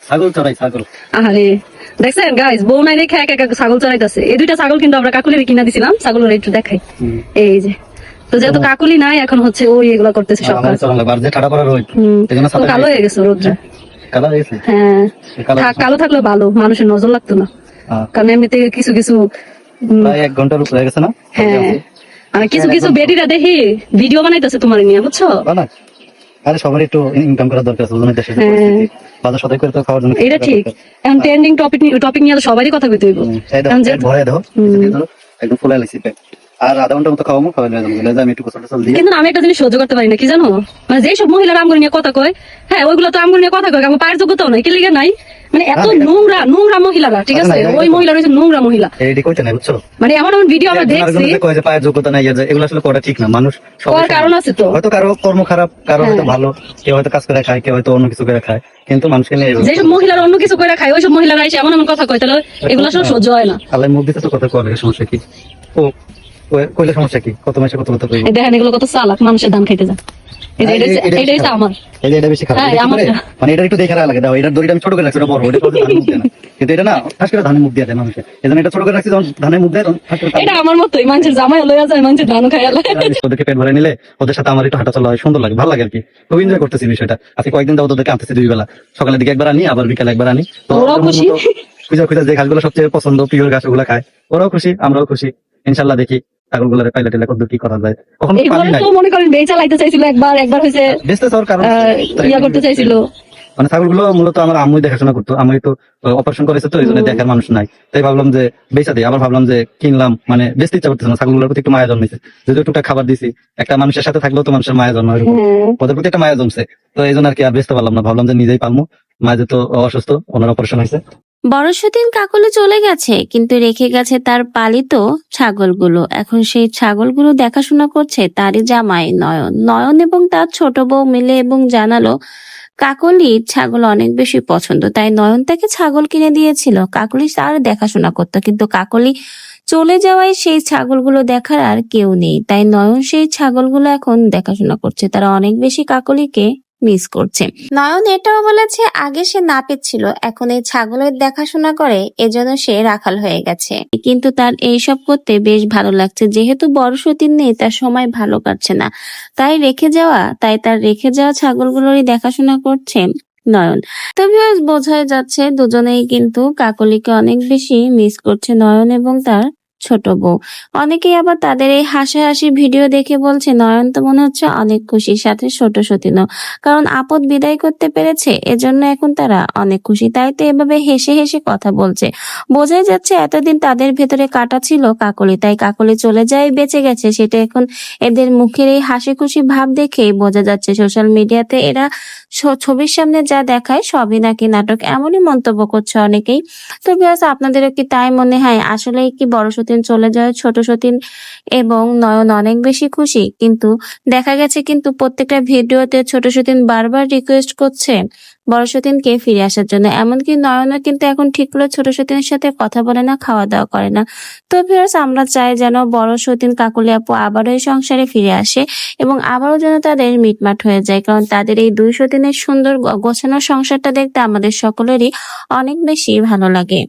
ছাগল চড়াই ছাগল। আরে দেখছেন গাইস, বউ নাই রেখে এক এক ছাগল চড়াইতেছে। এই দুইটা ছাগল কিন্তু আমরা কাকুলির কিনা দিছিলাম, ছাগলের একটু দেখাই। এই যে, তো যেহেতু কাকুলি নাই, এখন হচ্ছে ওই এগুলা করতেছে সব কাজ। তো কালো হয়ে গেছে রোদ্রে। কালো হয়ে গেছে। হ্যাঁ, কালো থাকলে ভালো, মানুষের নজর লাগতো না। কারণ এমনিতে কিছু কিছু প্রায় 1 ঘন্টার উপরে হয়ে গেছে না? হ্যাঁ, আমি কিছু কিছু বেটিরা দেখি ভিডিও বানাইতেছে তোমার নিয়ে, বুঝছো? বানাক। আরে সবার একটু ইনকাম করা দরকার আছে, বুঝুন দেশের যে হ্যাঁ। পরিস্থিতি। বাজার সদাই করে তো খাওয়ার জন্য এটা ঠিক। এখন ট্রেন্ডিং টপিক নিয়ে তো সবারই কথা কইতে হইব। এখন যে ভরে দাও, একদম ফুলে লাইছি পেট। আর আধা ঘন্টার মতো খাওয়াবো, খাওয়াই নিয়ে আমি একটু গোসল টোসল দিয়ে। কিন্তু আমি একটা জিনিস সহ্য করতে পারি না, কি জানো? মানে যেসব মহিলারা আমগুলো নিয়ে কথা কয়, হ্যাঁ ওইগুলো তো আমগুলো নিয়ে কথা কয়, আমার পায়ের যোগ্যতাও নাই, কি লিগে নাই? মানে এত নোংরা নোংরা মহিলারা, ঠিক আছে? ওই মহিলা রয়েছে নোংরা মহিলা। এইটা কইতে নাই, বুঝছো? মানে এমন এমন ভিডিও আমরা দেখছি, কয় যে পায়ের যোগ্যতা নাই, এগুলো আসলে করা ঠিক না। মানুষ করার কারণ আছে তো। হয়তো কারো কর্ম খারাপ, কারো হয়তো ভালো, কেউ হয়তো কাজ করে খায়, কেউ হয়তো অন্য কিছু করে খায়, কিন্তু মানুষকে নিয়ে যেসব মহিলারা অন্য কিছু করে খায়, ওইসব মহিলারা এসে এমন এমন কথা কয়, তাহলে এগুলো আসলে সহ্য হয় না। আল্লাহ মুখ দিতে তো কথা কয়, সমস্যা কি? ও কইলে সমস্যা কি? কত মাসে কত কথা কইব। দেখেন এগুলো কত চালাক, মানুষের ধান খাইতে যায়। এটা আমার এটা বেশি খারাপ। হ্যাঁ, আমার মানে এটা একটু দেখা লাগে দাও, এটার দড়িটা আমি ছোট করে রাখছি, এটা বড়, এটা ধানের মুখ দেয় না। কিন্তু এটা না ঠাস করে ধানের মুখ দিয়ে দেয় মানুষের, এজন্য এটা ছোট করে রাখছি, যখন ধানের মুখ দেয় তখন ঠাস করে এটা আমার মতোই, মানুষের জামাই লইয়া যায়, মানুষের ধান খাইয়া লয়। ওদেরকে পেট ভরে নিলে ওদের সাথে আমার একটু হাঁটা চলা হয়, সুন্দর লাগে, ভালো লাগে আর কি। খুব এনজয় করতেছি বিষয়টা। আজকে কয়েকদিন যাবো ওদেরকে আনতেছি 2 বেলা, সকালের দিকে একবার আনি, আবার বিকালে একবার আনি। তো ওরাও খুশি। খুঁজা খুঁজা যে ঘাসগুলো সবচেয়ে পছন্দ, প্রিয় ঘাস, ওগুলো খায়। ওরাও খুশি, আমরাও খুশি। ইনশাল্লাহ দেখি ছাগলগুলোরে পাইলে টাইলে কত কি করা যায়। কখনো পানি নাই, তো মনে করেন বেচা লাইতে চাইছিল, একবার হয়েছে বেচতে চাওয়ার কারণ ইয়া করতে চাইছিল। মানে ছাগলগুলো মূলত আমার আম্মুই দেখাশোনা করতো, আমি তো অপারেশন করেছে, তো এই জন্য দেখার মানুষ নাই, তাই ভাবলাম যে বেচা দিই। আবার ভাবলাম যে কিনলাম, মানে বেচতে ইচ্ছা করতেছে না, ছাগলগুলোর প্রতি একটু মায়া জন্মেছে। যদি একটু খাবার দিছি, একটা মানুষের সাথে থাকলেও তো মানুষের মায়া জন্মায়, এরকম ওদের প্রতি একটা মায়া জমছে। তো এই জন্য আর কি আর বেচতে পারলাম না, ভাবলাম যে নিজেই পালবো। মা যেহেতু অসুস্থ, ওনার অপারেশন হয়েছে। বড়সতিন কাকলি চলে গেছে, কিন্তু রেখে গেছে তার পালিত ছাগলগুলো। এখন সেই ছাগলগুলো দেখাশোনা করছে তারই জামাই নয়ন। নয়ন এবং তার ছোট বউ মিলে এবং জানালো কাকলির ছাগল অনেক বেশি পছন্দ, তাই নয়ন তাকে ছাগল কিনে দিয়েছিল। কাকলি তার দেখাশোনা করতো, কিন্তু কাকলি চলে যাওয়ায় সেই ছাগলগুলো দেখার আর কেউ নেই, তাই নয়ন সেই ছাগলগুলো এখন দেখাশোনা করছে। তারা অনেক বেশি কাকলিকে মিস করছে। নয়ন এটাও বলেছে আগে সে নাপিত ছিল, এখন এই ছাগলের দেখাশোনা করে, এজন্য সে রাখাল হয়ে গেছে। কিন্তু তার এইসব করতে বেশ ভালো লাগছে, যেহেতু বড় সতীন নেই, তার সময় ভালো কাটছে না, তাই তার রেখে যাওয়া ছাগলগুলোরই দেখাশোনা করছে নয়ন। তবে বোঝাই যাচ্ছে দুজনেই কিন্তু কাকলিকে অনেক বেশি মিস করছে, নয়ন এবং তার ছোট বউ। অনেকেই আবার তাদের এই হাসাহাসি ভিডিও দেখে বলছে নয়ন তো মনে হচ্ছে অনেক খুশির সাথে ছোট সতীনও, কারণ আপদ বিদায় করতে পেরেছে, এজন্য এখন তারা অনেক খুশি, তাই তো এভাবে হেসে হেসে কথা বলছে। বোঝাই যাচ্ছে এতদিন তাদের ভেতরে কাটা ছিল কাকলি, তাই কাকলি চলে যায় বেঁচে গেছে, সেটা এখন এদের মুখের এই হাসি খুশি ভাব দেখেই বোঝা যাচ্ছে। সোশ্যাল মিডিয়াতে এরা ছবির সামনে যা দেখায় সবই নাকি নাটক, এমনই মন্তব্য করছে অনেকেই। তো ভিউয়ার্স, আপনাদেরও কি তাই মনে হয়? আসলেই কি বড় সতীন চলে যায়, ছোট সতীন এবং নয়ন অনেক বেশি খুশি? কিন্তু দেখা গেছে কিন্তু প্রত্যেকটা ভিডিওতে ছোট সতীন বারবার রিকোয়েস্ট করছে বড় সতীনকে ফিরে আসার জন্য। এমনকি নয়নও কিন্তু এখন ঠিক করে ছোট সতীনের সাথে কথা বলে না, খাওয়া দাওয়া করে না। তো ভিউয়ার্স, আমরা চাই যেন বড় সতীন কাকলি আপু আবারও এই সংসারে ফিরে আসে এবং আবারও যেন তাদের মিটমাট হয়ে যায়, কারণ তাদের এই 2 সতীনের সুন্দর গোছানো সংসারটা দেখতে আমাদের সকলেরই অনেক বেশি ভালো লাগে।